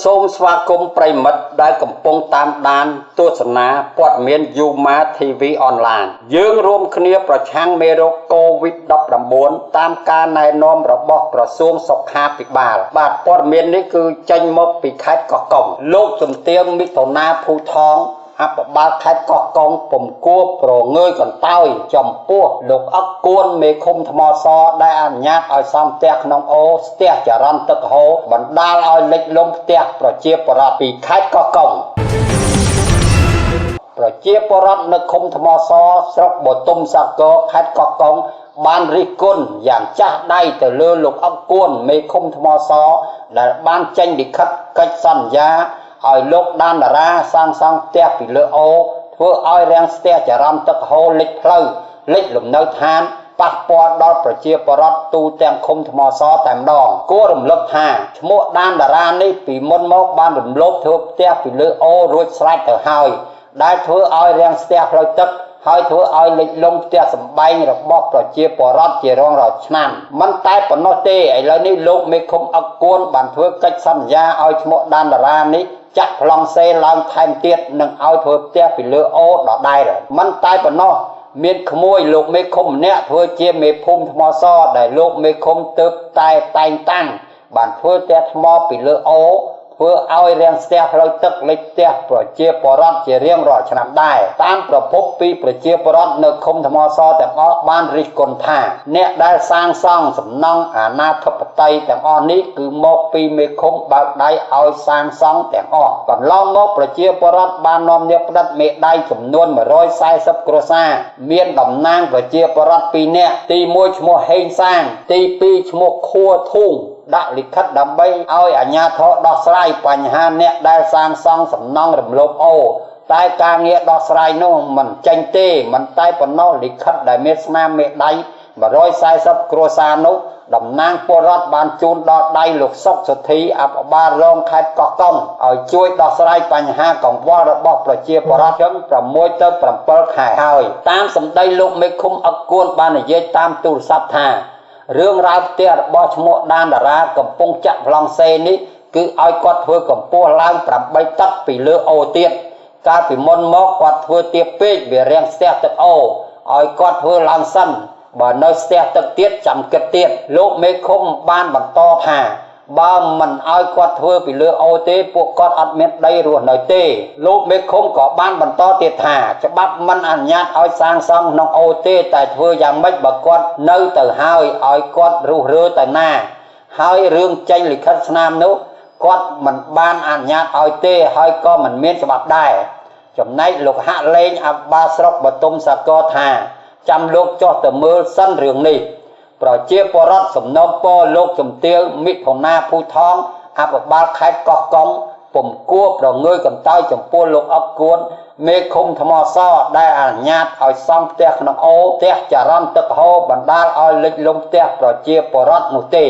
សូមស្វាគមន៍ប្រិមិត្តដែលកំពុងតាមដានទស្សនាព័ត៌មាន Yuma TV Online យើងរួមគ្នាប្រឆាំងមេរោគ COVID-19 តាមការណែនាំរបស់ក្រសួងសុខាភិបាលបាទព័ត៌មាននេះគឺចេញមកពីខេត្តកោះកុងលោកជំទាវមិថុនាភូថងអភិបាលខេត្តកោះកុងពុំគួរប្រងើយកន្តើយចំពោះលោកអកគួនមេឃុំថ្មសដែលអនុញ្ញាតឲ្យសំផ្ទះក្នុងអូស្ទះចរន្តទឹកហូរបណ្ដាលឲ្យលិចលង់ផ្ទះប្រជាពលរដ្ឋពីខេត្តកោះកុងប្រជាពលរដ្ឋនៅឃុំថ្មសស្រុកបទុមសាគរខេត្តកោះកុងបានរិះគន់យ៉ាងចាស់ដៃទៅលើលោកអកគួនមេឃុំថ្មសដែលបានចេញលិខិតកិច្ចសន្យាឲ្យលោកដានតារាសាងសង់ផ្ទះពីលើអូធ្វើឲ្យរាំងស្ទះចរន្តទឹកហូរលិចផ្លូវលិចលំនៅឋានប៉ះពាល់ដល់ប្រជាពលរដ្ឋទូទាំងឃុំថ្មសតែម្ដងគួររំលឹកថាឈ្មោះដានតារានេះពីមុនមកបានរំលោភធ្វើផ្ទះពីលើអូរួចស្រេចទៅហើយដែលធ្វើឲ្យរាំងស្ទះផ្លូវទឹកហើយធ្វើឲ្យលិចលង់ផ្ទះសម្បែងរបស់ប្រជាពលរដ្ឋជារៀងរាល់ឆ្នាំមិនតែប៉ុណ្ណោះទេឥឡូវនេះលោកមេឃុំអកគួនបានធ្វើកិច្ចសន្យាឲ្យឈ្មោះដានតារានេះចាក់ប្លង់សេឡើងថែមទៀតនឹងឲ្យធ្វើផ្ទះពីលើអូដដែលមិនតែប៉ុណ្ណោះមានក្មួយលោកមេឃុំម្នាក់ធ្វើជាមេភូមិថ្មសដែលលោកមេឃុំទើបតែងតាំងបានធ្វើផ្ទះថ្មពីលើអូធ្វើឲ្យរាំងស្ទះផ្លូវទឹកលិចផ្ទះប្រជាពលរដ្ឋជារៀងរាល់ឆ្នាំដែរតាមប្រភពពីប្រជាពលរដ្ឋនៅឃុំថ្មសទាំងអស់បានរិះគន់ថាអ្នកដែលសាងសង់សំណង់អាណាធិបតេយ្យទាំងអស់នេះគឺមកពីមេឃុំបើកដៃឲ្យសាងសង់ទាំងអស់កន្លងមកប្រជាពលរដ្ឋបាននាំគ្នាផ្តិតមេដៃចំនួន140គ្រួសារមានតំណាងប្រជាពលរដ្ឋ2នាក់ទី1ឈ្មោះហេងសាងទី2ឈ្មោះខួធូងដាក់លិខិតដើម្បីឲ្យអាជ្ញាធរដោះស្រាយបញ្ហាអ្នកដែលសាងសង់សំណង់រំលោភអូតែការងារដោះស្រាយនោះមិនចេញទេមិនតែប៉ុណ្ណោះលិខិតដែលមានស្នាមមេដៃ140គ្រួសារនោះតំណាងពលរដ្ឋបានជូនដល់ដៃលោកសុកសុធីអភិបាលរងខេត្តកោះកុងឲ្យជួយដោះស្រាយបញ្ហាកង្វល់របស់ប្រជាពលរដ្ឋទាំង6ទៅ7ខែហើយតាមសម្ដីលោកមេឃុំអកគួនបាននិយាយតាមទូរស័ព្ទថារឿងរ៉ាវផ្ទះរបស់ឈ្មោះដានតារាកំពុងចាក់ប្លង់សេនេះគឺឲ្យគាត់ធ្វើកម្ពស់ឡើង8តឹកពីលើអូទៀតកាលពីមុនមកគាត់ធ្វើទាបពេកវារាំងស្ទះទឹកអូឲ្យគាត់ធ្វើឡើងសិនបើនៅស្ទះទឹកទៀតចាំគិតទៀតលោកមេឃុំបានបន្តថាបើមិនឲ្យគាត់ធ្វើពីលើអូទេពួកគាត់អត់មានដីរស់នៅទេលោកមេឃុំក៏បានបន្តទៀតថាច្បាប់មិនអនុញ្ញាតឲ្យសាងសង់ក្នុងអូទេតែធ្វើយ៉ាងម៉េចបើគាត់នៅទៅហើយឲ្យគាត់រុះរើទៅណាហើយរឿងចេញលិខិតស្នាមនោះគាត់មិនបានអនុញ្ញាតឲ្យទេហើយក៏មិនមានច្បាប់ដែរចំណែកលោកហាក់លេងអភិបាលស្រុកបទុមសាគរថាចាំលោកចុះទៅមើលសិនរឿងនេះប្រជាពលរដ្ឋសំណូមពរលោកជំទាវមិថុនាភូថងអភិបាលខេត្តកោះកុងពុំគួរប្រងើយកន្តើយចំពោះលោកអកគួនមេឃុំថ្មសដែលអនុញ្ញាតឲ្យសង់ផ្ទះក្នុងអូផ្ទះចរន្តទឹកហូរបណ្ដាលឲ្យលិចលង់ផ្ទះប្រជាពលរដ្ឋនោះទេ